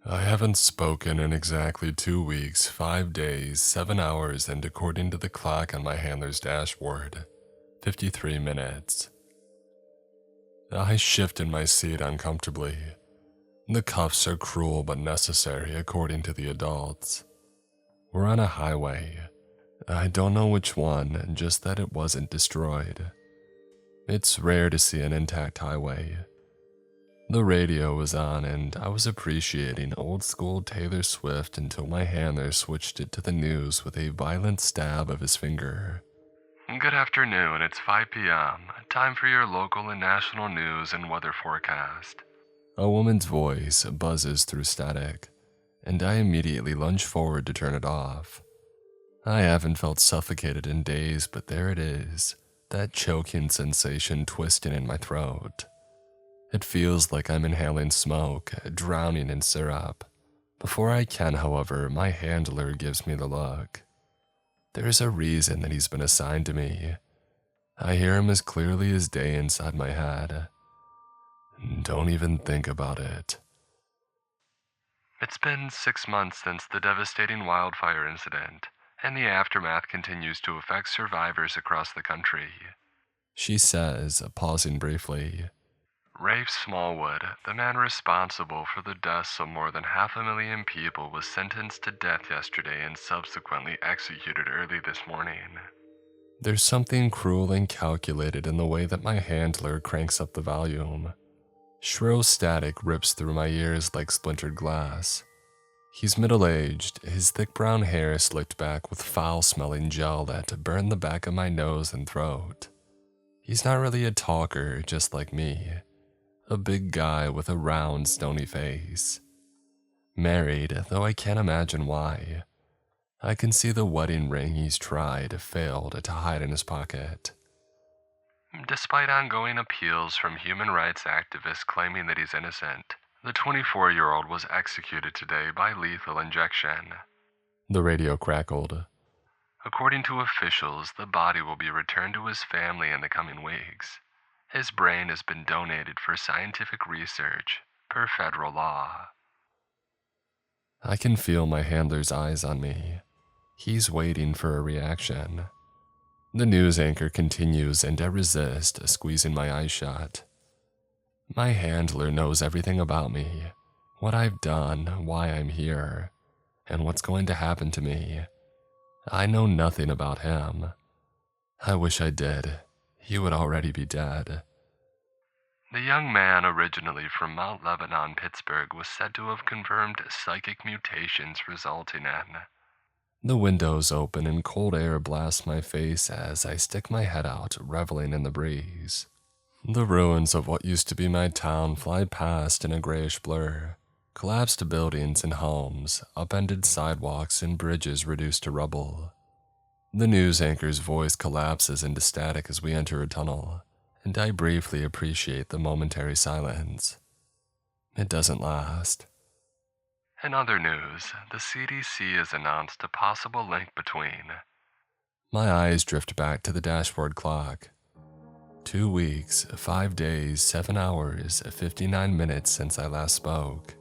I haven't spoken in exactly 2 weeks, 5 days, 7 hours, and according to the clock on my handler's dashboard, 53 minutes. I shift in my seat uncomfortably. The cuffs are cruel but necessary according to the adults. We're on a highway. I don't know which one, just that it wasn't destroyed. It's rare to see an intact highway. The radio was on and I was appreciating old school Taylor Swift until my handler switched it to the news with a violent stab of his finger. Good afternoon, it's 5 p.m. Time for your local and national news and weather forecast. A woman's voice buzzes through static, and I immediately lunge forward to turn it off. I haven't felt suffocated in days, but there it is, that choking sensation twisting in my throat. It feels like I'm inhaling smoke, drowning in syrup. Before I can, however, my handler gives me the look. There's a reason that he's been assigned to me. I hear him as clearly as day inside my head. Don't even think about it. It's been 6 months since the devastating wildfire incident, and the aftermath continues to affect survivors across the country. She says, pausing briefly. Rafe Smallwood, the man responsible for the deaths of more than 500,000 people, was sentenced to death yesterday and subsequently executed early this morning. There's something cruel and calculated in the way that my handler cranks up the volume. Shrill static rips through my ears like splintered glass. He's middle-aged, his thick brown hair slicked back with foul-smelling gel that burned the back of my nose and throat. He's not really a talker, just like me. A big guy with a round, stony face. Married, though I can't imagine why. I can see the wedding ring he's failed to hide in his pocket. Despite ongoing appeals from human rights activists claiming that he's innocent, the 24-year-old was executed today by lethal injection. The radio crackled. According to officials, the body will be returned to his family in the coming weeks. His brain has been donated for scientific research, per federal law. I can feel my handler's eyes on me. He's waiting for a reaction. The news anchor continues and I resist, squeezing my eyes shut. My handler knows everything about me, what I've done, why I'm here, and what's going to happen to me. I know nothing about him. I wish I did. He would already be dead. The young man, originally from Mount Lebanon, Pittsburgh, was said to have confirmed psychic mutations resulting in. The windows open and cold air blasts my face as I stick my head out, reveling in the breeze. The ruins of what used to be my town fly past in a grayish blur. Collapsed buildings and homes, upended sidewalks and bridges reduced to rubble. The news anchor's voice collapses into static as we enter a tunnel, and I briefly appreciate the momentary silence. It doesn't last. In other news, the CDC has announced a possible link between. My eyes drift back to the dashboard clock. 2 weeks, 5 days, 7 hours, 59 minutes since I last spoke.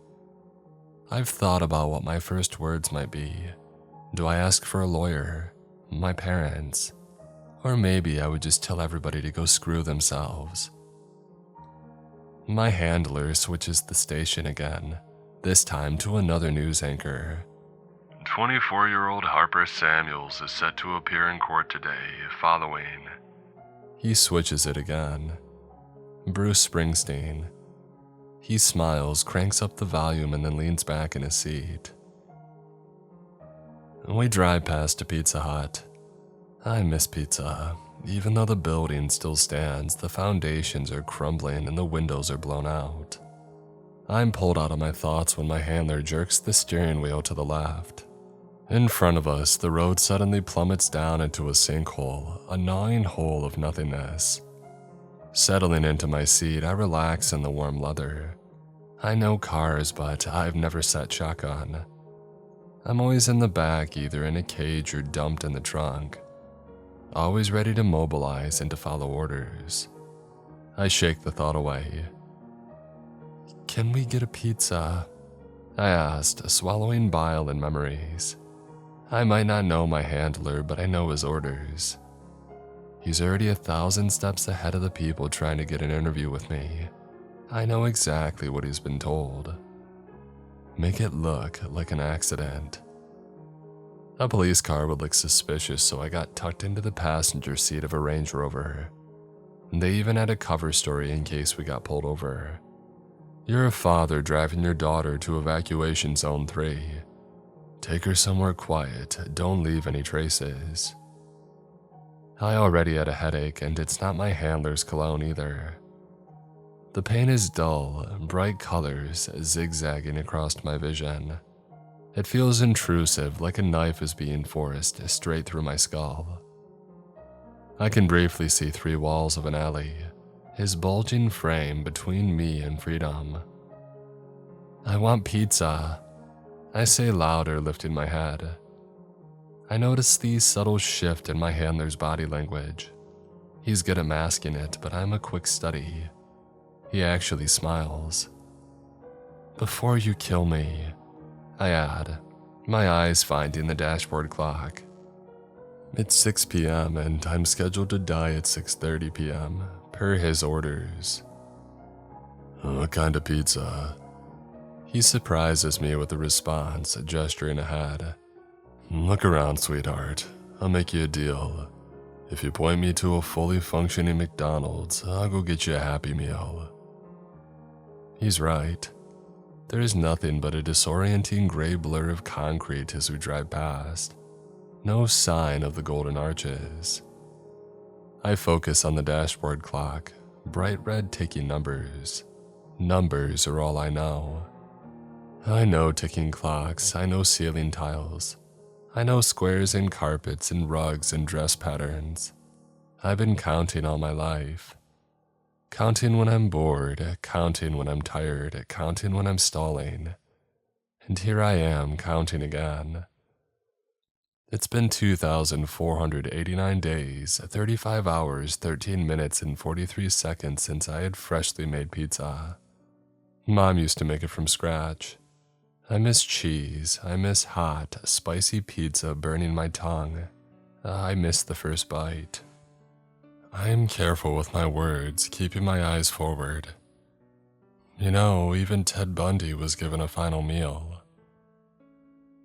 I've thought about what my first words might be. Do I ask for a lawyer? My parents? Or maybe I would just tell everybody to go screw themselves. My handler switches the station again, this time to another news anchor. 24-year-old Harper Samuels is set to appear in court today, following. He switches it again. Bruce Springsteen. He smiles, cranks up the volume, and then leans back in his seat. We drive past a Pizza Hut. I miss pizza. Even though the building still stands, the foundations are crumbling and the windows are blown out. I'm pulled out of my thoughts when my handler jerks the steering wheel to the left. In front of us, the road suddenly plummets down into a sinkhole, a gnawing hole of nothingness. Settling into my seat, I relax in the warm leather. I know cars, but I've never sat shotgun. I'm always in the back, either in a cage or dumped in the trunk. Always ready to mobilize and to follow orders. I shake the thought away. Can we get a pizza? I asked, swallowing bile and memories. I might not know my handler, but I know his orders. He's already 1,000 steps ahead of the people trying to get an interview with me. I know exactly what he's been told. Make it look like an accident. A police car would look suspicious, so I got tucked into the passenger seat of a Range Rover. They even had a cover story in case we got pulled over. You're a father driving your daughter to evacuation zone 3. Take her somewhere quiet, don't leave any traces. I already had a headache, and it's not my handler's cologne either. The paint is dull, bright colors zigzagging across my vision. It feels intrusive, like a knife is being forced straight through my skull. I can briefly see 3 walls of an alley, his bulging frame between me and freedom. I want pizza, I say louder, lifting my head. I notice the subtle shift in my handler's body language. He's good at masking it, but I'm a quick study. He actually smiles. Before you kill me, I add, my eyes finding the dashboard clock. It's 6 p.m. and I'm scheduled to die at 6:30 p.m. per his orders. What kind of pizza? He surprises me with a response, gesturing ahead. Look around, sweetheart. I'll make you a deal. If you point me to a fully functioning McDonald's, I'll go get you a Happy Meal. He's right. There is nothing but a disorienting gray blur of concrete as we drive past. No sign of the golden arches. I focus on the dashboard clock, bright red ticking numbers. Numbers are all I know. I know ticking clocks, I know ceiling tiles. I know squares and carpets and rugs and dress patterns. I've been counting all my life. Counting when I'm bored, counting when I'm tired, counting when I'm stalling. And here I am counting again. It's been 2,489 days, 35 hours, 13 minutes, and 43 seconds since I had freshly made pizza. Mom used to make it from scratch. I miss cheese, I miss hot, spicy pizza burning my tongue. I miss the first bite. I am careful with my words, keeping my eyes forward. You know, even Ted Bundy was given a final meal.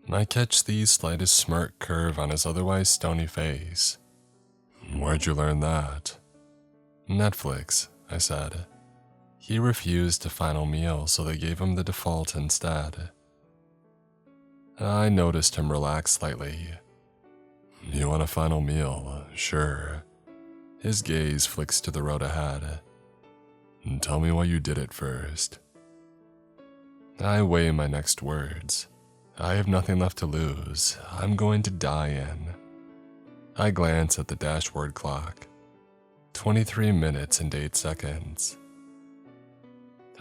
I catch the slightest smirk curve on his otherwise stony face. Where'd you learn that? Netflix, I said. He refused a final meal, so they gave him the default instead. I noticed him relax slightly. You want a final meal? Sure. His gaze flicks to the road ahead. Tell me why you did it first. I weigh my next words. I have nothing left to lose. I'm going to die in. I glance at the dashboard clock. 23 minutes and 8 seconds.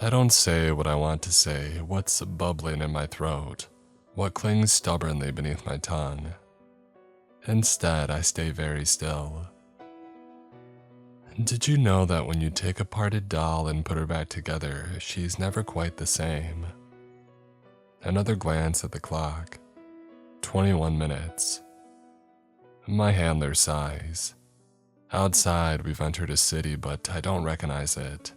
I don't say what I want to say, what's bubbling in my throat, what clings stubbornly beneath my tongue. Instead, I stay very still. Did you know that when you take apart a doll and put her back together, she's never quite the same? Another glance at the clock. 21 minutes. My handler sighs. Outside, we've entered a city, but I don't recognize it.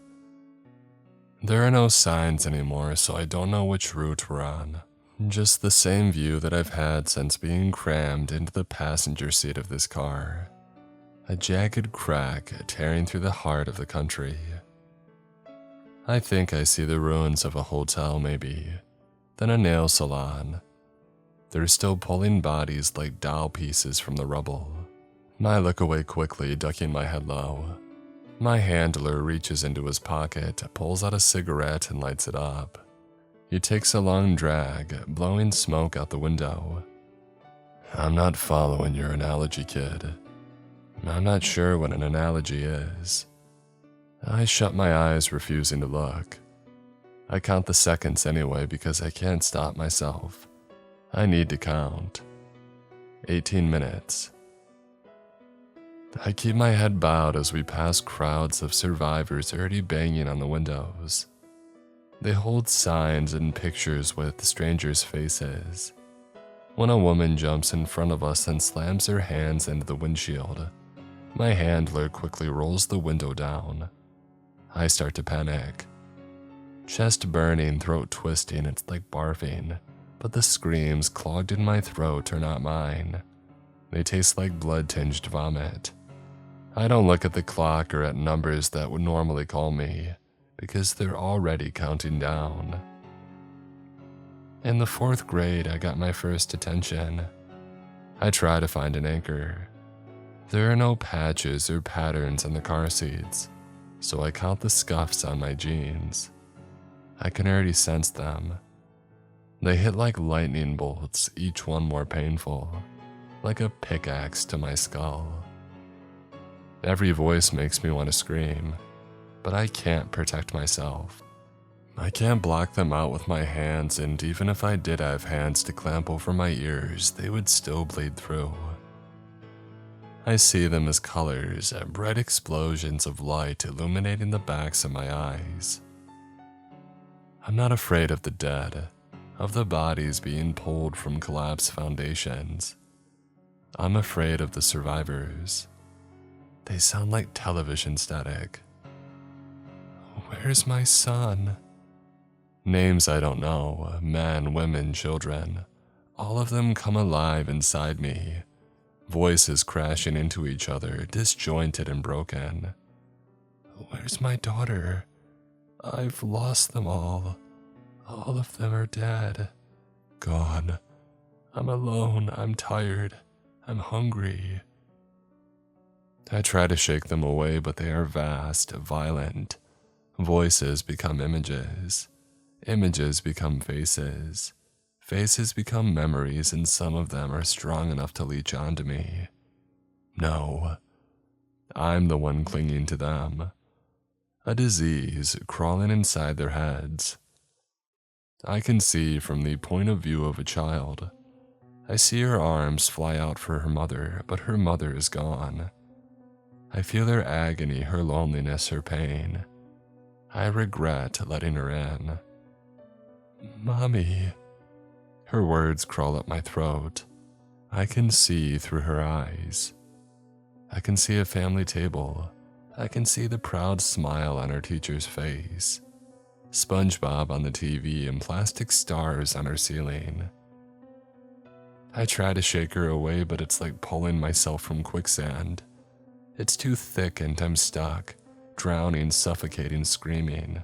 There are no signs anymore, so I don't know which route we're on. Just the same view that I've had since being crammed into the passenger seat of this car. A jagged crack tearing through the heart of the country. I think I see the ruins of a hotel maybe, then a nail salon. They're still pulling bodies like doll pieces from the rubble. I look away quickly, ducking my head low. My handler reaches into his pocket, pulls out a cigarette and lights it up. He takes a long drag, blowing smoke out the window. I'm not following your analogy, kid. I'm not sure what an analogy is. I shut my eyes, refusing to look. I count the seconds anyway because I can't stop myself. I need to count. 18 minutes. I keep my head bowed as we pass crowds of survivors already banging on the windows. They hold signs and pictures with strangers' faces. When a woman jumps in front of us and slams her hands into the windshield, my handler quickly rolls the window down. I start to panic. Chest burning, throat twisting, it's like barfing, but the screams clogged in my throat are not mine. They taste like blood-tinged vomit. I don't look at the clock or at numbers that would normally call me, because they're already counting down. In the 4th grade, I got my first detention. I try to find an anchor. There are no patches or patterns in the car seats, so I count the scuffs on my jeans. I can already sense them. They hit like lightning bolts, each one more painful, like a pickaxe to my skull. Every voice makes me want to scream, but I can't protect myself. I can't block them out with my hands, and even if I did have hands to clamp over my ears, they would still bleed through. I see them as colors, bright explosions of light illuminating the backs of my eyes. I'm not afraid of the dead, of the bodies being pulled from collapsed foundations. I'm afraid of the survivors. They sound like television static. Where's my son? Names I don't know, men, women, children. All of them come alive inside me. Voices crashing into each other, disjointed and broken. Where's my daughter? I've lost them all. All of them are dead. Gone. I'm alone, I'm tired, I'm hungry. I try to shake them away, but they are vast, violent. Voices become images. Images become faces. Faces become memories, and some of them are strong enough to leech onto me. No, I'm the one clinging to them. A disease crawling inside their heads. I can see from the point of view of a child. I see her arms fly out for her mother, but her mother is gone. I feel her agony, her loneliness, her pain. I regret letting her in. Mommy. Her words crawl up my throat. I can see through her eyes. I can see a family table. I can see the proud smile on her teacher's face. SpongeBob on the TV and plastic stars on her ceiling. I try to shake her away, but it's like pulling myself from quicksand. It's too thick and I'm stuck, drowning, suffocating, screaming.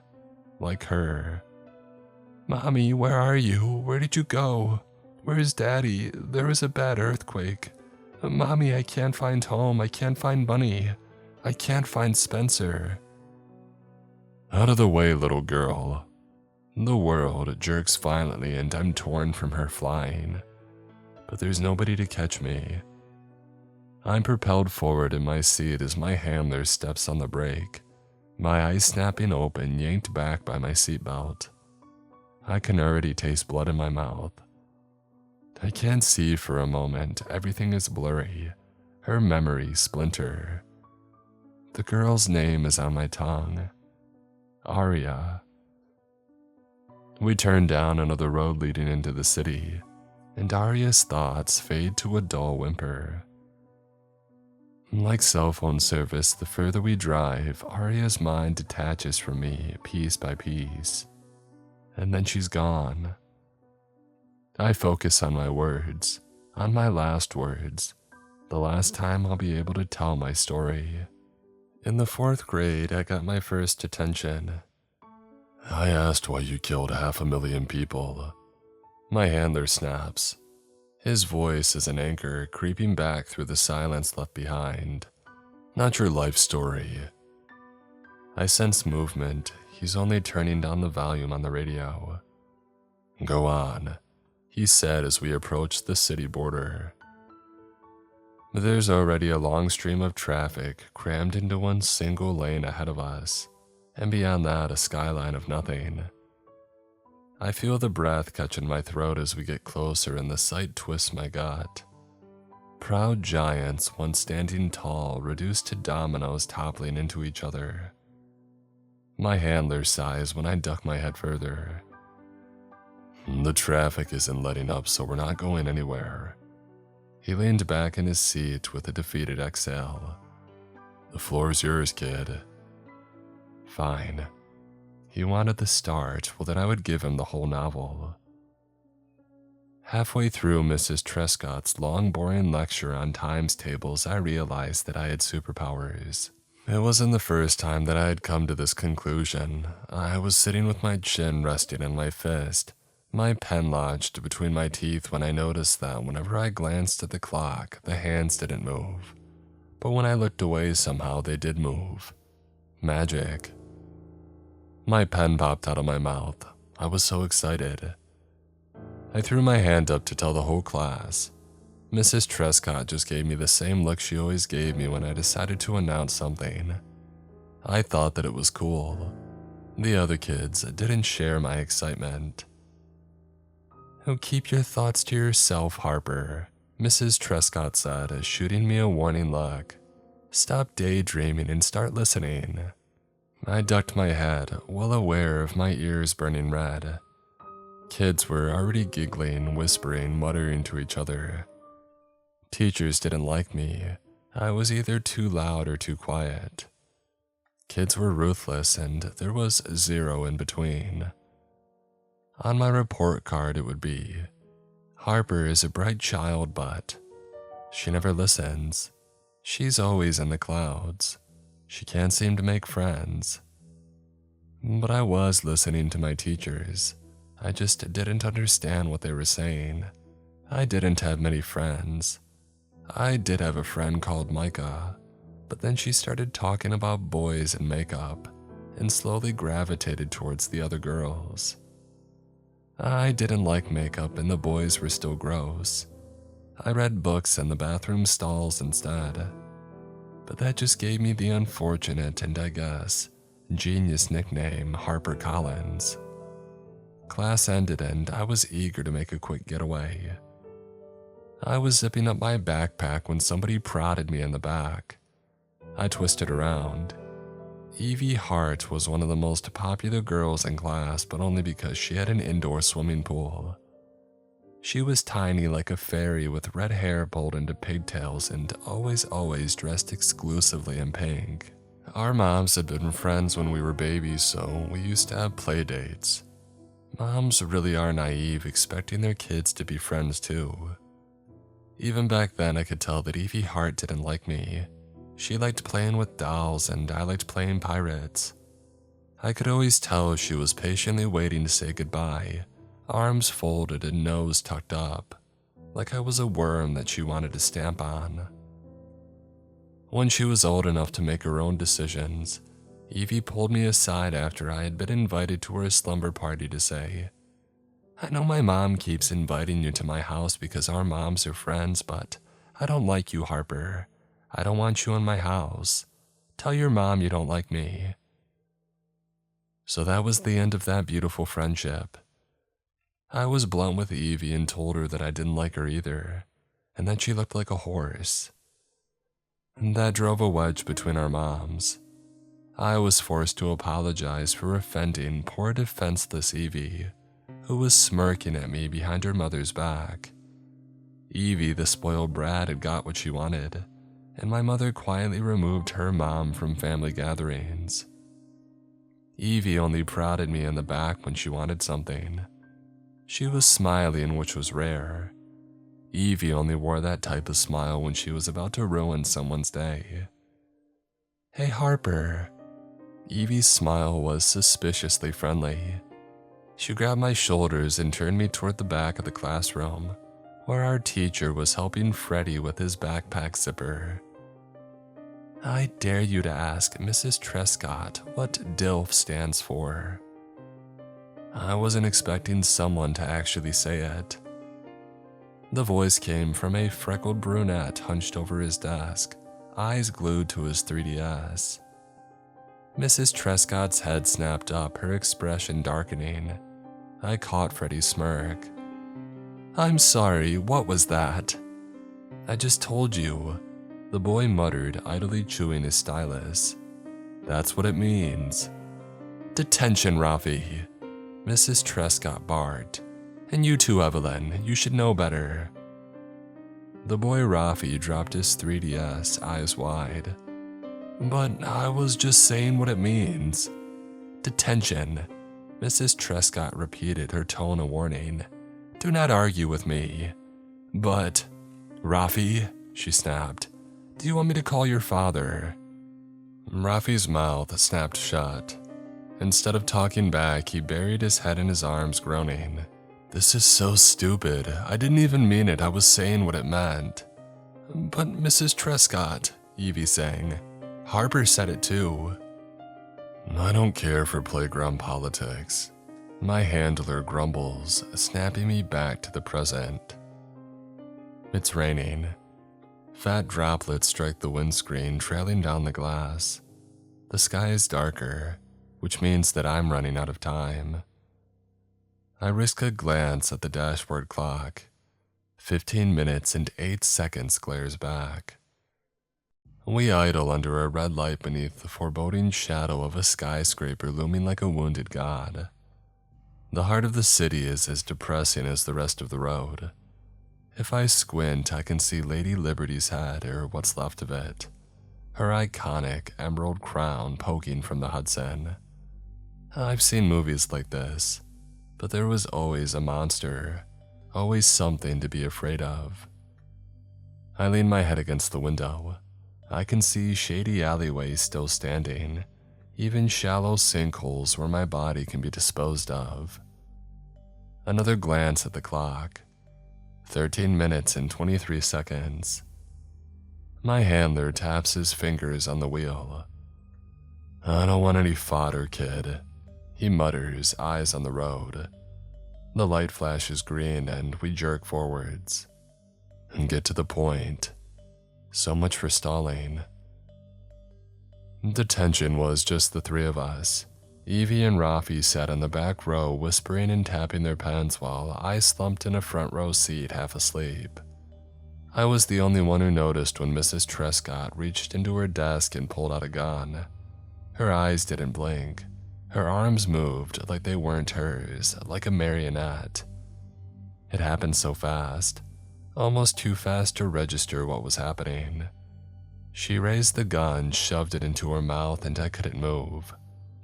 Like her. Mommy, where are you? Where did you go? Where's Daddy? There was a bad earthquake. Mommy, I can't find home. I can't find Bunny. I can't find Spencer. Out of the way, little girl. The world jerks violently and I'm torn from her flying. But there's nobody to catch me. I'm propelled forward in my seat as my handler steps on the brake, my eyes snapping open, yanked back by my seatbelt. I can already taste blood in my mouth. I can't see for a moment, everything is blurry, her memory splinter. The girl's name is on my tongue. Aria. We turn down another road leading into the city, and Aria's thoughts fade to a dull whimper. Like cell phone service, the further we drive, Aria's mind detaches from me piece by piece, and then she's gone. I focus on my words, on my last words, the last time I'll be able to tell my story. In the 4th grade, I got my first detention. I asked why you killed 500,000 people. My handler snaps. His voice is an anchor creeping back through the silence left behind. Not your life story. I sense movement. He's only turning down the volume on the radio. Go on, he said as we approached the city border. There's already a long stream of traffic crammed into one single lane ahead of us, and beyond that a skyline of nothing. I feel the breath catch in my throat as we get closer and the sight twists my gut. Proud giants, once standing tall, reduced to dominoes toppling into each other. My handler sighs when I duck my head further. The traffic isn't letting up, so we're not going anywhere. He leaned back in his seat with a defeated exhale. The floor's yours, kid. Fine. He wanted the start, well then I would give him the whole novel. Halfway through Mrs. Trescott's long boring lecture on times tables, I realized that I had superpowers. It wasn't the first time that I had come to this conclusion. I was sitting with my chin resting in my fist, my pen lodged between my teeth when I noticed that whenever I glanced at the clock, the hands didn't move. But when I looked away somehow they did move. Magic. My pen popped out of my mouth. I was so excited. I threw my hand up to tell the whole class. Mrs. Trescott just gave me the same look she always gave me when I decided to announce something. I thought that it was cool. The other kids didn't share my excitement. "Oh, keep your thoughts to yourself, Harper," Mrs. Trescott said, shooting me a warning look. "Stop daydreaming and start listening." I ducked my head, well aware of my ears burning red. Kids were already giggling, whispering, muttering to each other. Teachers didn't like me. I was either too loud or too quiet. Kids were ruthless, and there was zero in between. On my report card it would be, "Harper is a bright child, but she never listens. She's always in the clouds. She can't seem to make friends." But I was listening to my teachers. I just didn't understand what they were saying. I didn't have many friends. I did have a friend called Micah, but then she started talking about boys and makeup, and slowly gravitated towards the other girls. I didn't like makeup and the boys were still gross. I read books in the bathroom stalls instead. But that just gave me the unfortunate and I guess genius nickname Harper Collins. Class ended and I was eager to make a quick getaway. I was zipping up my backpack when somebody prodded me in the back. I twisted around. Evie Hart was one of the most popular girls in class, but only because she had an indoor swimming pool. She was tiny like a fairy with red hair pulled into pigtails and always dressed exclusively in pink. Our moms had been friends when we were babies, so we used to have play dates. Moms really are naive, expecting their kids to be friends too. Even back then I could tell that Evie Hart didn't like me. She liked playing with dolls and I liked playing pirates. I could always tell she was patiently waiting to say goodbye, arms folded and nose tucked up, like I was a worm that she wanted to stamp on. When she was old enough to make her own decisions, Evie pulled me aside after I had been invited to her slumber party to say, "I know my mom keeps inviting you to my house because our moms are friends, but I don't like you, Harper. I don't want you in my house. Tell your mom you don't like me." So that was the end of that beautiful friendship. I was blunt with Evie and told her that I didn't like her either, and that she looked like a horse. And that drove a wedge between our moms. I was forced to apologize for offending poor defenseless Evie, who was smirking at me behind her mother's back. Evie, the spoiled brat, had got what she wanted, and my mother quietly removed her mom from family gatherings. Evie only prodded me in the back when she wanted something. She was smiling, which was rare. Evie only wore that type of smile when she was about to ruin someone's day. "Hey, Harper." Evie's smile was suspiciously friendly. She grabbed my shoulders and turned me toward the back of the classroom, where our teacher was helping Freddie with his backpack zipper. "I dare you to ask Mrs. Trescott what DILF stands for." I wasn't expecting someone to actually say it. The voice came from a freckled brunette hunched over his desk, eyes glued to his 3DS. Mrs. Trescott's head snapped up, her expression darkening. I caught Freddie's smirk. "I'm sorry, what was that?" "I just told you," the boy muttered, idly chewing his stylus. "That's what it means." Detention, Rafi, Mrs. Trescott barked. And you too, Evelyn, you should know better. The boy Rafi dropped his 3DS, eyes wide. But I was just saying what it means. Detention, Mrs. Trescott repeated, her tone a warning. Do not argue with me. But, Rafi, she snapped, do you want me to call your father? Rafi's mouth snapped shut. Instead of talking back, he buried his head in his arms, groaning. This is so stupid. I didn't even mean it. I was saying what it meant. But Mrs. Trescott, Evie sang. Harper said it too. I don't care for playground politics. My handler grumbles, snapping me back to the present. It's raining. Fat droplets strike the windscreen, trailing down the glass. The sky is darker, which means that I'm running out of time. I risk a glance at the dashboard clock. 15 minutes and 8 seconds glares back. We idle under a red light beneath the foreboding shadow of a skyscraper looming like a wounded god. The heart of the city is as depressing as the rest of the road. If I squint, I can see Lady Liberty's head, or what's left of it, her iconic emerald crown poking from the Hudson. I've seen movies like this, but there was always a monster, always something to be afraid of. I lean my head against the window. I can see shady alleyways still standing, even shallow sinkholes where my body can be disposed of. Another glance at the clock. 13 minutes and 23 seconds. My handler taps his fingers on the wheel. I don't want any fodder, kid, he mutters, eyes on the road. The light flashes green and we jerk forwards. And get to the point. So much for stalling. Detention was just the three of us. Evie and Rafi sat in the back row whispering and tapping their pens while I slumped in a front row seat half asleep. I was the only one who noticed when Mrs. Trescott reached into her desk and pulled out a gun. Her eyes didn't blink. Her arms moved like they weren't hers, like a marionette. It happened so fast, almost too fast to register what was happening. She raised the gun, shoved it into her mouth, and I couldn't move.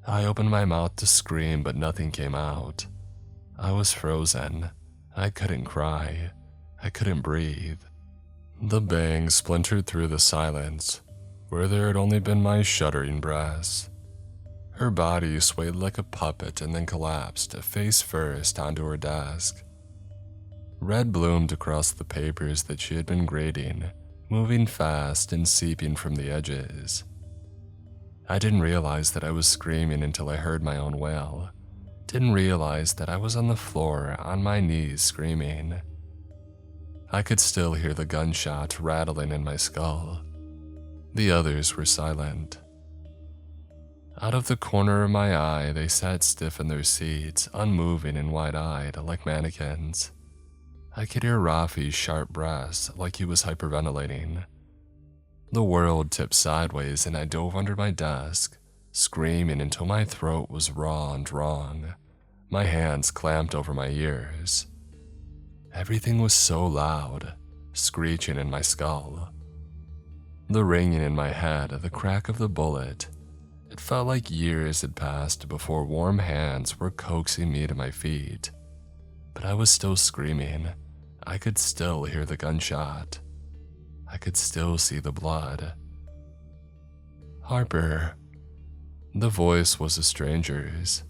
I opened my mouth to scream, but nothing came out. I was frozen. I couldn't cry. I couldn't breathe. The bang splintered through the silence, where there had only been my shuddering breaths. Her body swayed like a puppet and then collapsed, face first, onto her desk. Red bloomed across the papers that she had been grading, moving fast and seeping from the edges. I didn't realize that I was screaming until I heard my own wail. Didn't realize that I was on the floor, on my knees, screaming. I could still hear the gunshot rattling in my skull. The others were silent. Out of the corner of my eye, they sat stiff in their seats, unmoving and wide-eyed, like mannequins. I could hear Rafi's sharp breaths, like he was hyperventilating. The world tipped sideways and I dove under my desk, screaming until my throat was raw and wrong. My hands clamped over my ears. Everything was so loud, screeching in my skull. The ringing in my head, the crack of the bullet. It felt like years had passed before warm hands were coaxing me to my feet. But I was still screaming. I could still hear the gunshot. I could still see the blood. Harper. The voice was a stranger's.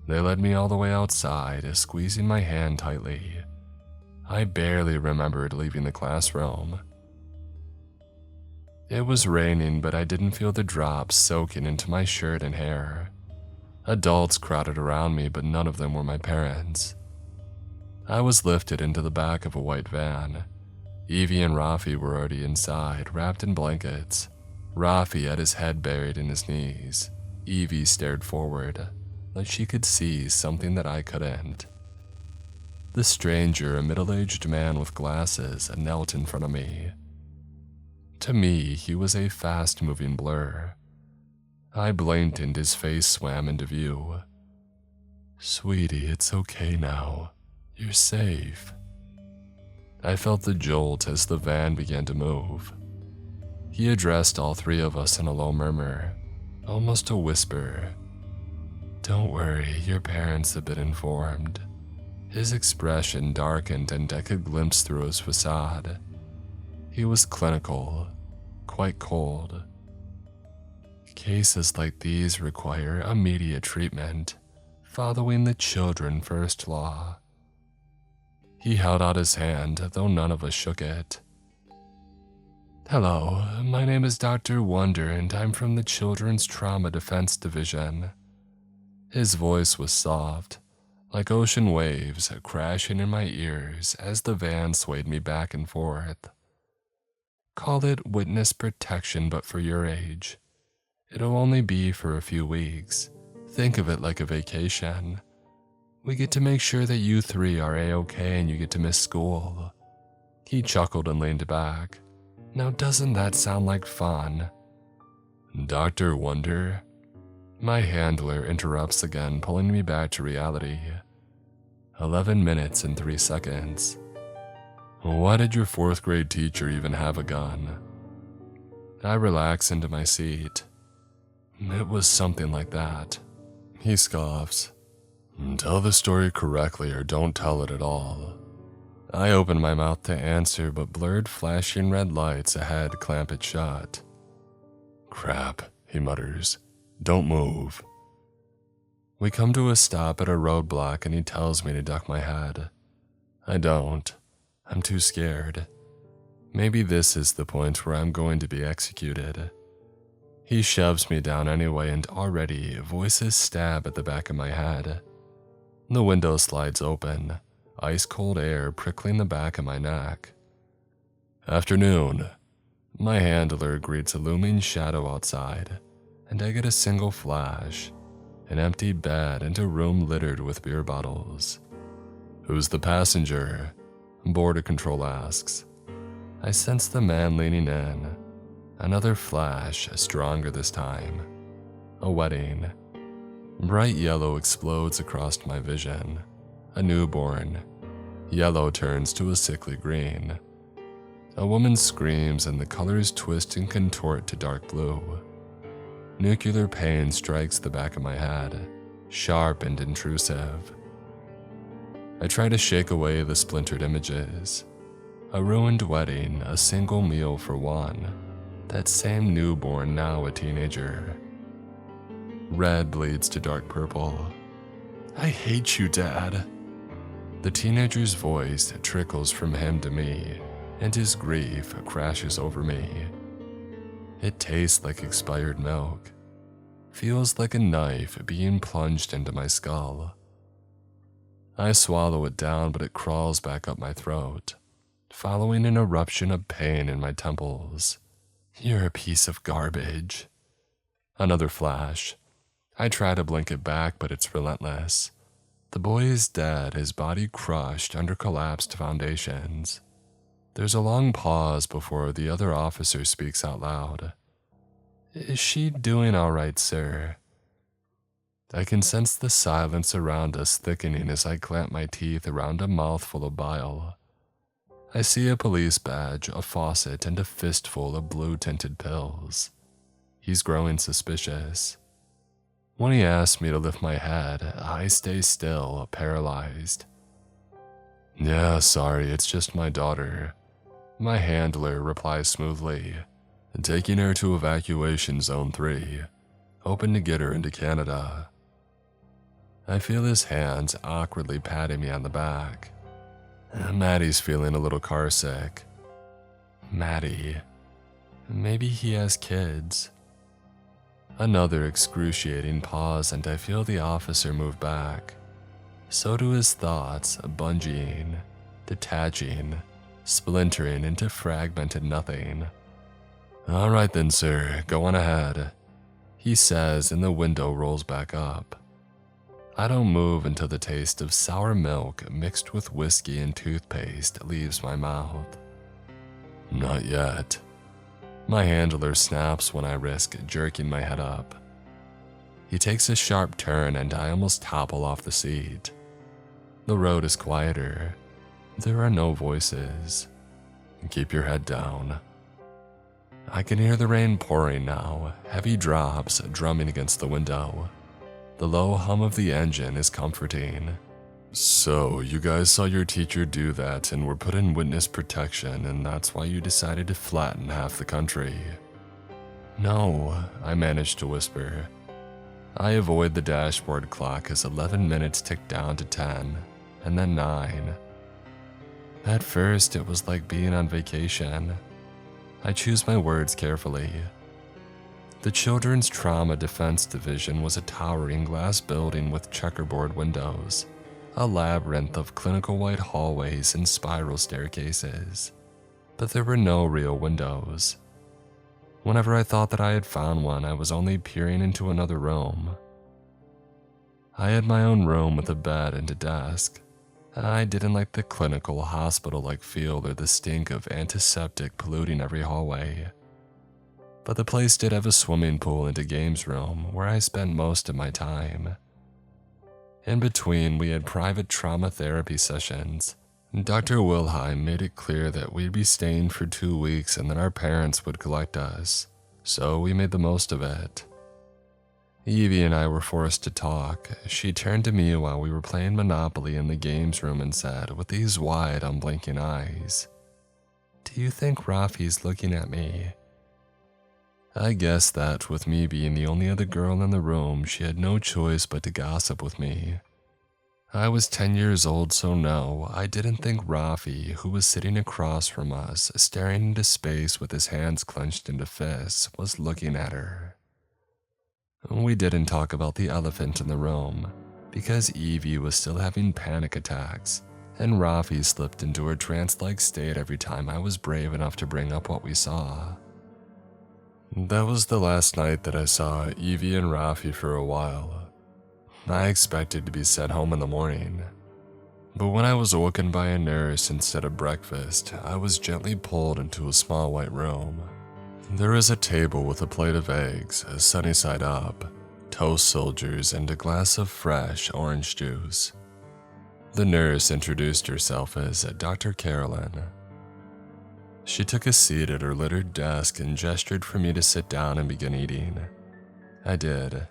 They led me all the way outside, squeezing my hand tightly. I barely remembered leaving the classroom. It was raining, but I didn't feel the drops soaking into my shirt and hair. Adults crowded around me, but none of them were my parents. I was lifted into the back of a white van. Evie and Rafi were already inside, wrapped in blankets. Rafi had his head buried in his knees. Evie stared forward, like she could see something that I couldn't. The stranger, a middle-aged man with glasses, knelt in front of me. To me, he was a fast-moving blur. I blinked and his face swam into view. "Sweetie, it's okay now. You're safe." I felt the jolt as the van began to move. He addressed all three of us in a low murmur, almost a whisper. "Don't worry, your parents have been informed." His expression darkened and I could glimpse through his facade. He was clinical, quite cold. "Cases like these require immediate treatment, following the children first law." He held out his hand, though none of us shook it. "Hello, my name is Dr. Wonder and I'm from the Children's Trauma Defense Division." His voice was soft, like ocean waves crashing in my ears as the van swayed me back and forth. "Call it witness protection, but for your age. It'll only be for a few weeks. Think of it like a vacation. We get to make sure that you three are A-okay and you get to miss school." He chuckled and leaned back. "Now doesn't that sound like fun?" "Dr. Wonder?" My handler interrupts again, pulling me back to reality. 11 minutes and 3 seconds. "Why did your 4th grade teacher even have a gun?" I relax into my seat. "It was something like that." He scoffs. "Tell the story correctly or don't tell it at all." I open my mouth to answer, but blurred flashing red lights ahead clamp it shut. "Crap," he mutters. "Don't move." We come to a stop at a roadblock and he tells me to duck my head. I don't. I'm too scared. Maybe this is the point where I'm going to be executed. He shoves me down anyway and already voices stab at the back of my head. The window slides open, ice-cold air prickling the back of my neck. "Afternoon." My handler greets a looming shadow outside, and I get a single flash, an empty bed and a room littered with beer bottles. "Who's the passenger?" Border Control asks. I sense the man leaning in. Another flash, stronger this time. A wedding. Bright yellow explodes across my vision. A newborn. Yellow turns to a sickly green. A woman screams and the colors twist and contort to dark blue. Nuclear pain strikes the back of my head, sharp and intrusive. I try to shake away the splintered images. A ruined wedding, a single meal for one. That same newborn, now a teenager. Red bleeds to dark purple. "I hate you, Dad." The teenager's voice trickles from him to me, and his grief crashes over me. It tastes like expired milk. Feels like a knife being plunged into my skull. I swallow it down, but it crawls back up my throat, following an eruption of pain in my temples. "You're a piece of garbage." Another flash. I try to blink it back, but it's relentless. The boy is dead, his body crushed under collapsed foundations. There's a long pause before the other officer speaks out loud. "Is she doing all right, sir?" I can sense the silence around us thickening as I clamp my teeth around a mouthful of bile. I see a police badge, a faucet, and a fistful of blue-tinted pills. He's growing suspicious. When he asks me to lift my head, I stay still, paralyzed. "Yeah, sorry, it's just my daughter." My handler replies smoothly, "Taking her to evacuation zone 3, hoping to get her into Canada." I feel his hands awkwardly patting me on the back. Maddie's feeling a little carsick. Maddie. Maybe he has kids. Another excruciating pause and I feel the officer move back. So do his thoughts, bungeeing, detaching, splintering into fragmented nothing. "All right then, sir, go on ahead," he says and the window rolls back up. I don't move until the taste of sour milk mixed with whiskey and toothpaste leaves my mouth. "Not yet." My handler snaps when I risk jerking my head up. He takes a sharp turn and I almost topple off the seat. The road is quieter. There are no voices. Keep your head down. I can hear the rain pouring now, heavy drops drumming against the window. The low hum of the engine is comforting. So, you guys saw your teacher do that and were put in witness protection, and that's why you decided to flatten half the country. No, I managed to whisper. I avoid the dashboard clock as 11 minutes tick down to 10, and then 9. At first, it was like being on vacation. I choose my words carefully. The Children's Trauma Defense Division was a towering glass building with checkerboard windows, a labyrinth of clinical white hallways and spiral staircases. But there were no real windows. Whenever I thought that I had found one, I was only peering into another room. I had my own room with a bed and a desk. I didn't like the clinical hospital-like feel or the stink of antiseptic polluting every hallway. But the place did have a swimming pool and a games room where I spent most of my time. In between, we had private trauma therapy sessions. Dr. Wilhelm made it clear that we'd be staying for 2 weeks and then our parents would collect us, so we made the most of it. Evie and I were forced to talk. She turned to me while we were playing Monopoly in the games room and said, with these wide, unblinking eyes, "Do you think Rafi's looking at me?" I guessed that, with me being the only other girl in the room, she had no choice but to gossip with me. I was 10 years old, so no, I didn't think Rafi, who was sitting across from us, staring into space with his hands clenched into fists, was looking at her. We didn't talk about the elephant in the room, because Evie was still having panic attacks, and Rafi slipped into a trance-like state every time I was brave enough to bring up what we saw. That was the last night that I saw Evie and Rafi for a while. I expected to be sent home in the morning, but when I was woken by a nurse instead of breakfast, I was gently pulled into a small white room. There is a table with a plate of eggs, sunny side up, toast soldiers, and a glass of fresh orange juice. The nurse introduced herself as Dr. Carolyn. She took a seat at her littered desk and gestured for me to sit down and begin eating. I did.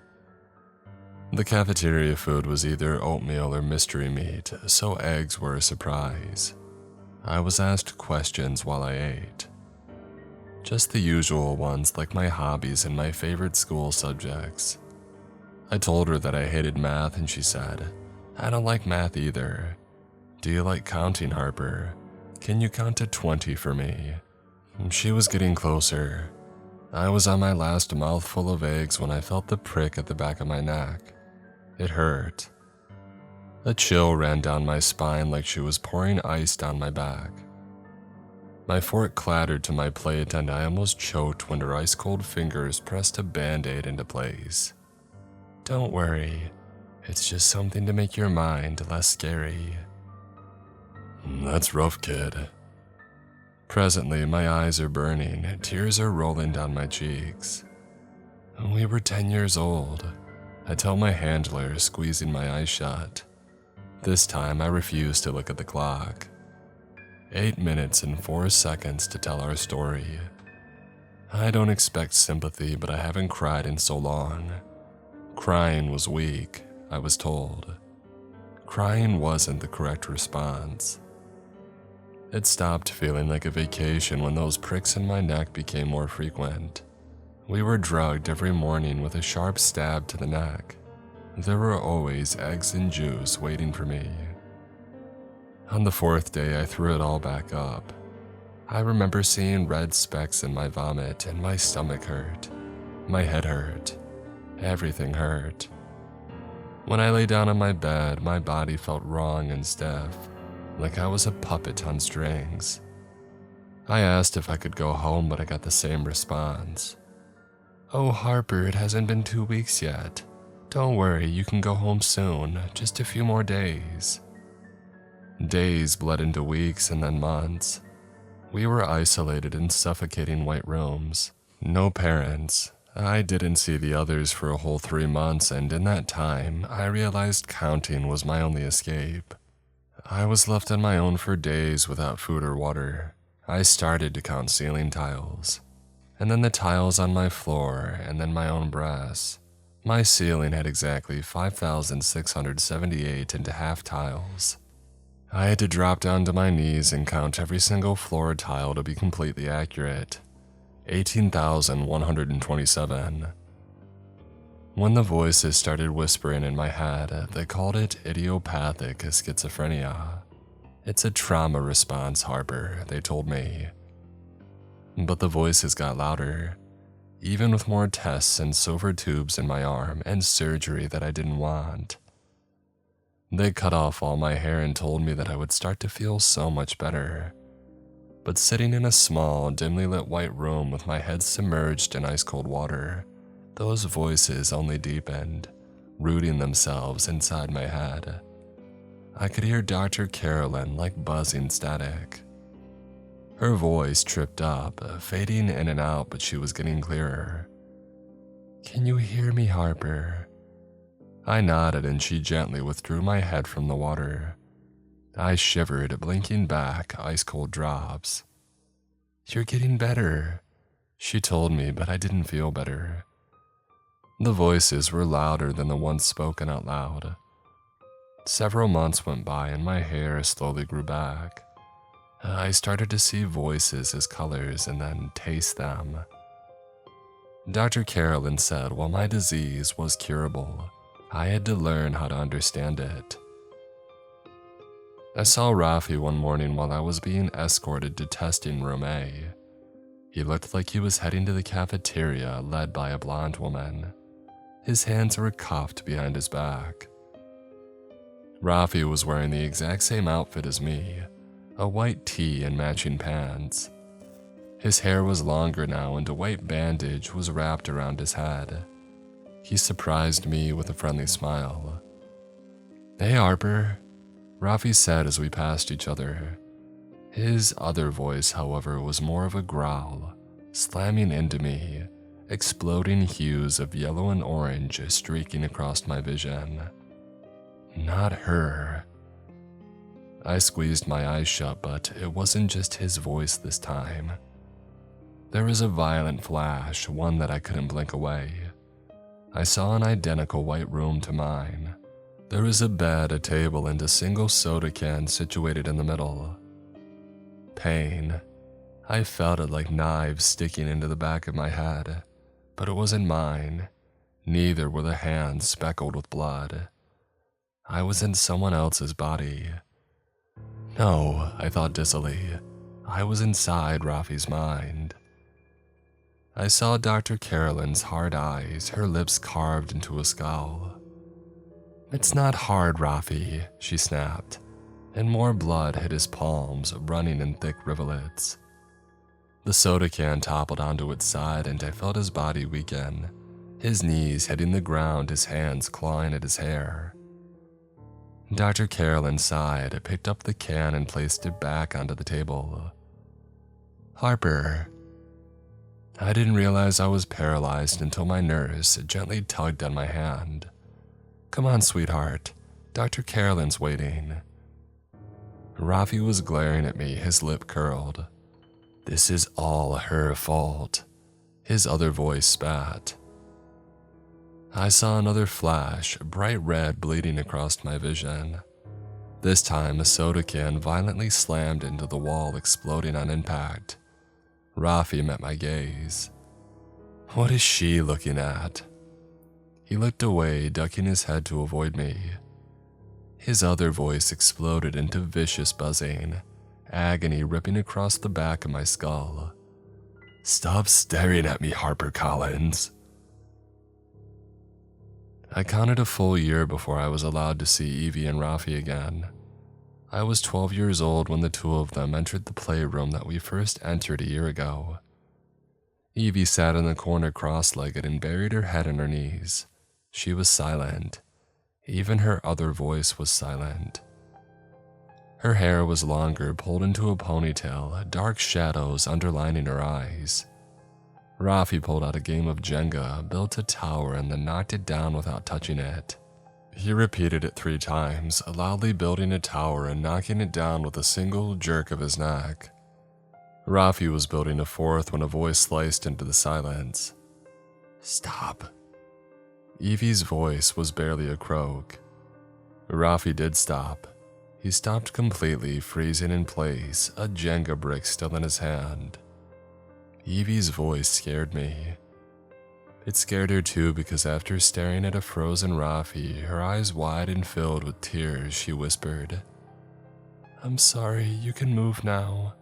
The cafeteria food was either oatmeal or mystery meat, so eggs were a surprise. I was asked questions while I ate. Just the usual ones like my hobbies and my favorite school subjects. I told her that I hated math and she said, "I don't like math either. Do you like counting, Harper? Can you count to 20 for me?" She was getting closer. I was on my last mouthful of eggs when I felt the prick at the back of my neck. It hurt. A chill ran down my spine like she was pouring ice down my back. My fork clattered to my plate and I almost choked when her ice-cold fingers pressed a Band-Aid into place. "Don't worry, it's just something to make your mind less scary." "That's rough, kid." Presently, my eyes are burning, tears are rolling down my cheeks. We were 10 years old. I tell my handler, squeezing my eyes shut. This time, I refuse to look at the clock. 8 minutes and 4 seconds to tell our story. I don't expect sympathy, but I haven't cried in so long. Crying was weak, I was told. Crying wasn't the correct response. It stopped feeling like a vacation when those pricks in my neck became more frequent. We were drugged every morning with a sharp stab to the neck. There were always eggs and juice waiting for me. On the 4th day, I threw it all back up. I remember seeing red specks in my vomit and my stomach hurt. My head hurt. Everything hurt. When I lay down on my bed, my body felt wrong and stiff, like I was a puppet on strings. I asked if I could go home, but I got the same response. "Oh, Harper, it hasn't been 2 weeks yet. Don't worry, you can go home soon, just a few more days." Days bled into weeks and then months. We were isolated in suffocating white rooms. No parents. I didn't see the others for a whole 3 months, and in that time, I realized counting was my only escape. I was left on my own for days without food or water. I started to count ceiling tiles, and then the tiles on my floor, and then my own brass. My ceiling had exactly 5,678.5 tiles. I had to drop down to my knees and count every single floor tile to be completely accurate. 18,127. When the voices started whispering in my head, they called it idiopathic schizophrenia. It's a trauma response, Harper, they told me. But the voices got louder, even with more tests and silver tubes in my arm and surgery that I didn't want. They cut off all my hair and told me that I would start to feel so much better. But sitting in a small, dimly lit white room with my head submerged in ice-cold water, those voices only deepened, rooting themselves inside my head. I could hear Dr. Carolyn like buzzing static. Her voice tripped up, fading in and out, but she was getting clearer. "Can you hear me, Harper?" I nodded and she gently withdrew my head from the water. I shivered, blinking back, ice-cold drops. "You're getting better," she told me, but I didn't feel better. The voices were louder than the ones spoken out loud. Several months went by and my hair slowly grew back. I started to see voices as colors and then taste them. Dr. Carolyn said while my disease was curable, I had to learn how to understand it. I saw Rafi one morning while I was being escorted to testing room A. He looked like he was heading to the cafeteria led by a blonde woman. His hands were cuffed behind his back. Rafi was wearing the exact same outfit as me, a white tee and matching pants. His hair was longer now and a white bandage was wrapped around his head. He surprised me with a friendly smile. "Hey, Harper," Rafi said as we passed each other. His other voice, however, was more of a growl, slamming into me, exploding hues of yellow and orange streaking across my vision. Not her. I squeezed my eyes shut, but it wasn't just his voice this time. There was a violent flash, one that I couldn't blink away. I saw an identical white room to mine. There was a bed, a table, and a single soda can situated in the middle. Pain. I felt it like knives sticking into the back of my head, but it wasn't mine. Neither were the hands speckled with blood. I was in someone else's body. No, I thought dizzily. I was inside Rafi's mind. I saw Dr. Carolyn's hard eyes, her lips carved into a skull. "It's not hard, Rafi," she snapped, and more blood hit his palms, running in thick rivulets. The soda can toppled onto its side and I felt his body weaken, his knees hitting the ground, his hands clawing at his hair. Dr. Carolyn sighed, picked up the can and placed it back onto the table. "Harper." I didn't realize I was paralyzed until my nurse gently tugged on my hand. "Come on, sweetheart. Dr. Carolyn's waiting." Rafi was glaring at me, his lip curled. "This is all her fault," his other voice spat. I saw another flash, bright red bleeding across my vision. This time, a soda can violently slammed into the wall, exploding on impact. Rafi met my gaze. What is she looking at? He looked away, ducking his head to avoid me. His other voice exploded into vicious buzzing, agony ripping across the back of my skull. "Stop staring at me, Harper Collins." I counted a full year before I was allowed to see Evie and Rafi again. I was 12 years old when the two of them entered the playroom that we first entered a year ago. Evie sat in the corner cross-legged and buried her head in her knees. She was silent. Even her other voice was silent. Her hair was longer, pulled into a ponytail, dark shadows underlining her eyes. Rafi pulled out a game of Jenga, built a tower, and then knocked it down without touching it. He repeated it 3 times, loudly building a tower and knocking it down with a single jerk of his neck. Rafi was building a 4th when a voice sliced into the silence. "Stop." Evie's voice was barely a croak. Rafi did stop. He stopped completely, freezing in place, a Jenga brick still in his hand. Evie's voice scared me. It scared her too because after staring at a frozen Rafi, her eyes wide and filled with tears, she whispered, "I'm sorry, you can move now."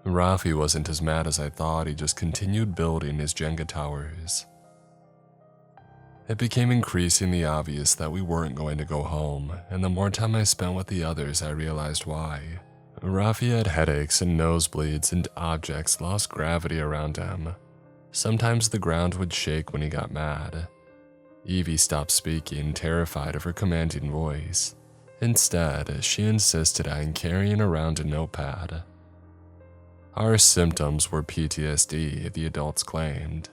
Rafi wasn't as mad as I thought. He just continued building his Jenga towers. It became increasingly obvious that we weren't going to go home, and the more time I spent with the others, I realized why. Rafi had headaches and nosebleeds, and objects lost gravity around him. Sometimes the ground would shake when he got mad. Evie stopped speaking, terrified of her commanding voice. Instead, she insisted on carrying around a notepad. Our symptoms were PTSD, the adults claimed.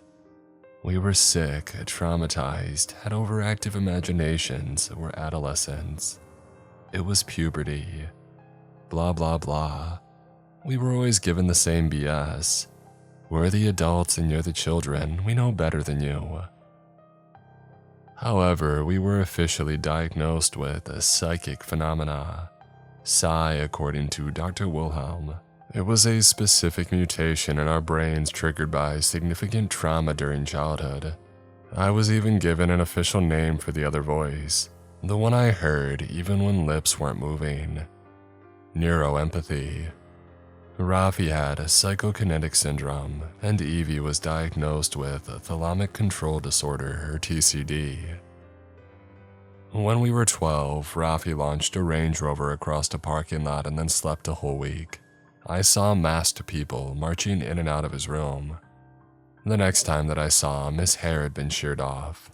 We were sick, traumatized, had overactive imaginations, were adolescents. It was puberty. Blah, blah, blah. We were always given the same BS. We're the adults and you're the children. We know better than you. However, we were officially diagnosed with a psychic phenomena. Psi, according to Dr. Wilhelm. It was a specific mutation in our brains triggered by significant trauma during childhood. I was even given an official name for the other voice, the one I heard even when lips weren't moving. Neuroempathy. Rafi had a psychokinetic syndrome, and Evie was diagnosed with thalamic control disorder, or TCD. When we were 12, Rafi launched a Range Rover across a parking lot and then slept a whole week. I saw masked people marching in and out of his room. The next time that I saw him, his hair had been sheared off.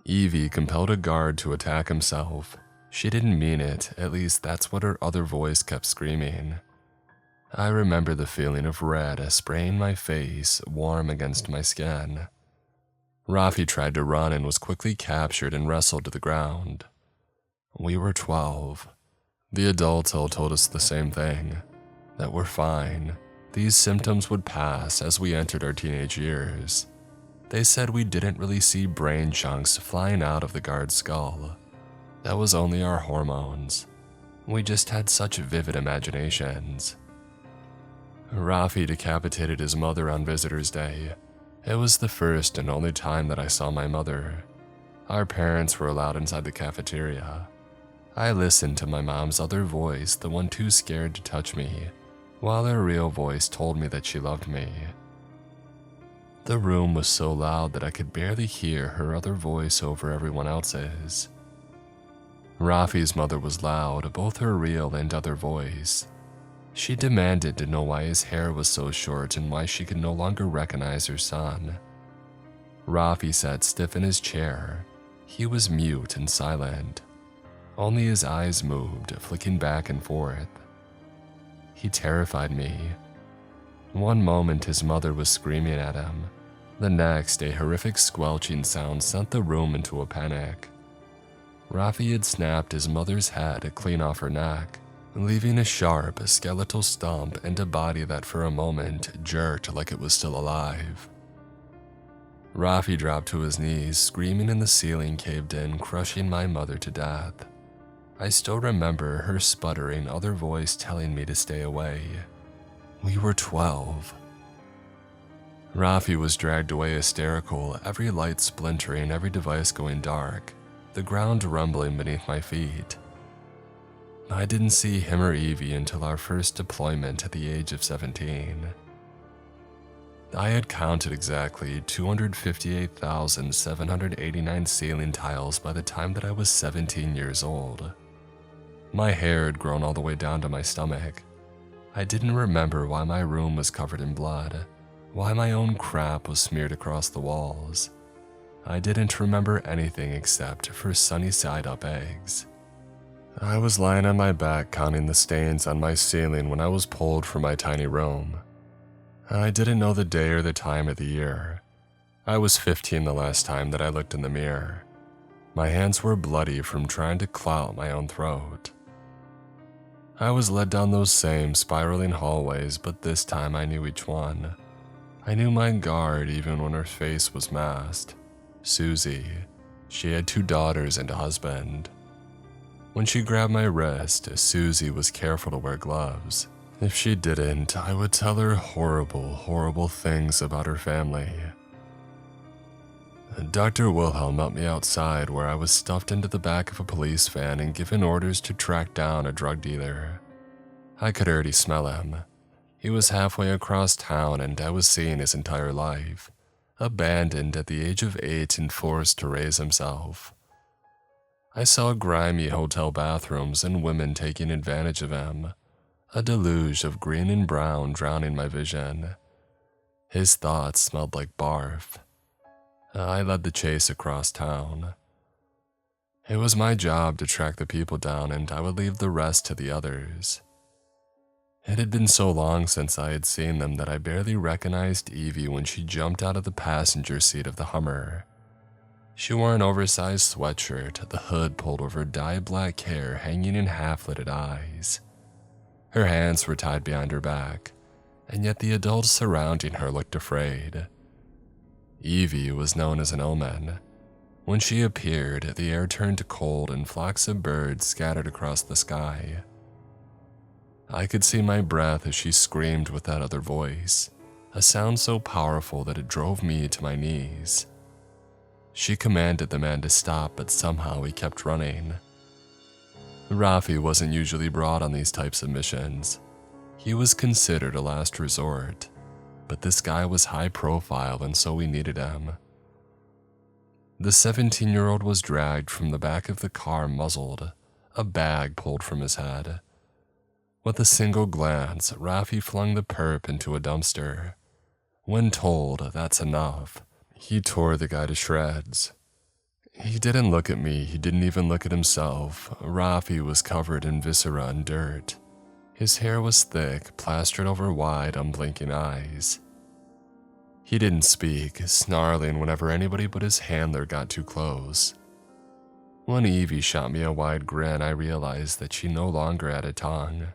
Evie compelled a guard to attack himself. She didn't mean it, at least that's what her other voice kept screaming. I remember the feeling of red spraying my face, warm against my skin. Rafi tried to run and was quickly captured and wrestled to the ground. We were 12. The adults all told us the same thing, that we're fine. These symptoms would pass as we entered our teenage years. They said we didn't really see brain chunks flying out of the guard's skull. That was only our hormones. We just had such vivid imaginations. Rafi decapitated his mother on Visitor's Day. It was the first and only time that I saw my mother. Our parents were allowed inside the cafeteria. I listened to my mom's other voice, the one too scared to touch me, while her real voice told me that she loved me. The room was so loud that I could barely hear her other voice over everyone else's. Rafi's mother was loud, both her real and other voice. She demanded to know why his hair was so short and why she could no longer recognize her son. Rafi sat stiff in his chair. He was mute and silent. Only his eyes moved, flicking back and forth. He terrified me. One moment his mother was screaming at him. The next, a horrific squelching sound sent the room into a panic. Rafi had snapped his mother's head clean off her neck, leaving a sharp, skeletal stump and a body that for a moment jerked like it was still alive. Rafi dropped to his knees, screaming, and the ceiling caved in, crushing my mother to death. I still remember her sputtering other voice telling me to stay away. We were 12. Rafi was dragged away hysterical, every light splintering, every device going dark, the ground rumbling beneath my feet. I didn't see him or Evie until our first deployment at the age of 17. I had counted exactly 258,789 ceiling tiles by the time that I was 17 years old. My hair had grown all the way down to my stomach. I didn't remember why my room was covered in blood, why my own crap was smeared across the walls. I didn't remember anything except for sunny side up eggs. I was lying on my back counting the stains on my ceiling when I was pulled from my tiny room. I didn't know the day or the time of the year. I was 15 the last time that I looked in the mirror. My hands were bloody from trying to claw at my own throat. I was led down those same spiraling hallways, but this time I knew each one. I knew my guard even when her face was masked. Susie. She had 2 daughters and a husband. When she grabbed my wrist, Susie was careful to wear gloves. If she didn't, I would tell her horrible, horrible things about her family. Dr. Wilhelm met me outside where I was stuffed into the back of a police van and given orders to track down a drug dealer. I could already smell him. He was halfway across town and I was seeing his entire life. Abandoned at the age of 8 and forced to raise himself. I saw grimy hotel bathrooms and women taking advantage of him. A deluge of green and brown drowning my vision. His thoughts smelled like barf. I led the chase across town. It was my job to track the people down and I would leave the rest to the others. It had been so long since I had seen them that I barely recognized Evie when she jumped out of the passenger seat of the Hummer. She wore an oversized sweatshirt, the hood pulled over dye-black hair hanging in half-lidded eyes. Her hands were tied behind her back, and yet the adults surrounding her looked afraid. Evie was known as an omen. When she appeared, the air turned cold and flocks of birds scattered across the sky. I could see my breath as she screamed with that other voice, a sound so powerful that it drove me to my knees. She commanded the man to stop, but somehow he kept running. Rafi wasn't usually brought on these types of missions. He was considered a last resort, but this guy was high profile and so we needed him. The 17-year-old was dragged from the back of the car muzzled, a bag pulled from his head. With a single glance, Rafi flung the perp into a dumpster. When told that's enough, he tore the guy to shreds. He didn't look at me, he didn't even look at himself. Rafi was covered in viscera and dirt. His hair was thick, plastered over wide, unblinking eyes. He didn't speak, snarling whenever anybody but his handler got too close. When Evie shot me a wide grin, I realized that she no longer had a tongue.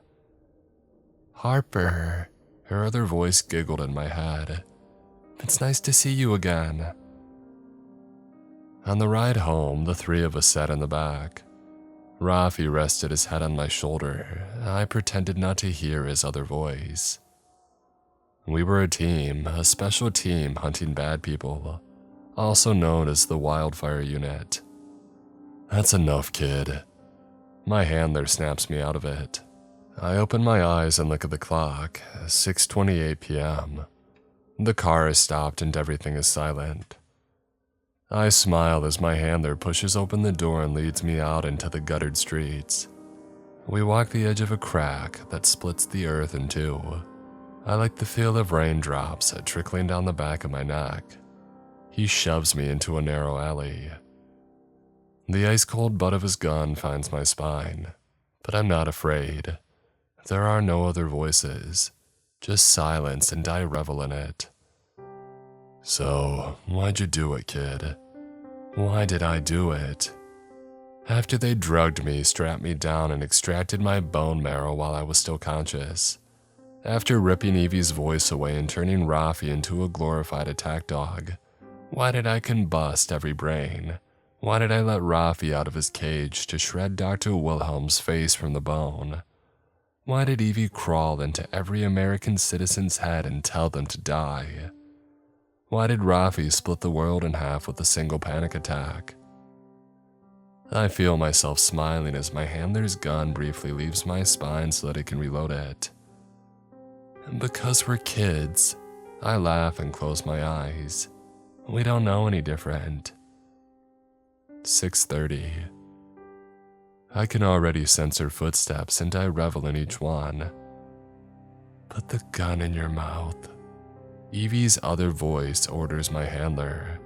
"Harper," her other voice giggled in my head. "It's nice to see you again." On the ride home, the 3 of us sat in the back. Rafi rested his head on my shoulder. I pretended not to hear his other voice. We were a team, a special team hunting bad people, also known as the wildfire unit. "That's enough, kid." My handler snaps me out of it. I open my eyes and look at the clock, 6:28 p.m. The car is stopped and everything is silent. I smile as my handler pushes open the door and leads me out into the guttered streets. We walk the edge of a crack that splits the earth in 2. I like the feel of raindrops trickling down the back of my neck. He shoves me into a narrow alley. The ice-cold butt of his gun finds my spine, but I'm not afraid. There are no other voices, just silence, and I revel in it. "So, why'd you do it, kid?" Why did I do it? After they drugged me, strapped me down, and extracted my bone marrow while I was still conscious. After ripping Evie's voice away and turning Rafi into a glorified attack dog, why did I combust every brain? Why did I let Rafi out of his cage to shred Dr. Wilhelm's face from the bone? Why did Evie crawl into every American citizen's head and tell them to die? Why did Rafi split the world in half with a single panic attack? I feel myself smiling as my handler's gun briefly leaves my spine so that I can reload it. And because we're kids, I laugh and close my eyes. We don't know any different. 6:30. I can already sense her footsteps and I revel in each one. Put the gun in your mouth. Evie's other voice orders my handler.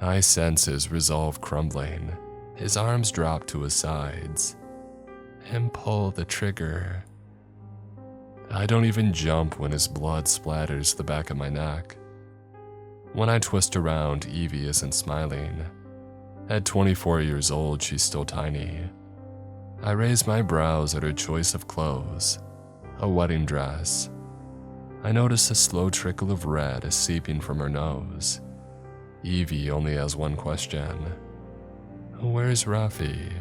I sense his resolve crumbling. His arms drop to his sides. And pull the trigger. I don't even jump when his blood splatters the back of my neck. When I twist around, Evie isn't smiling. At 24 years old, she's still tiny. I raise my brows at her choice of clothes, a wedding dress. I notice a slow trickle of red is seeping from her nose. Evie only has one question. Where's Rafi?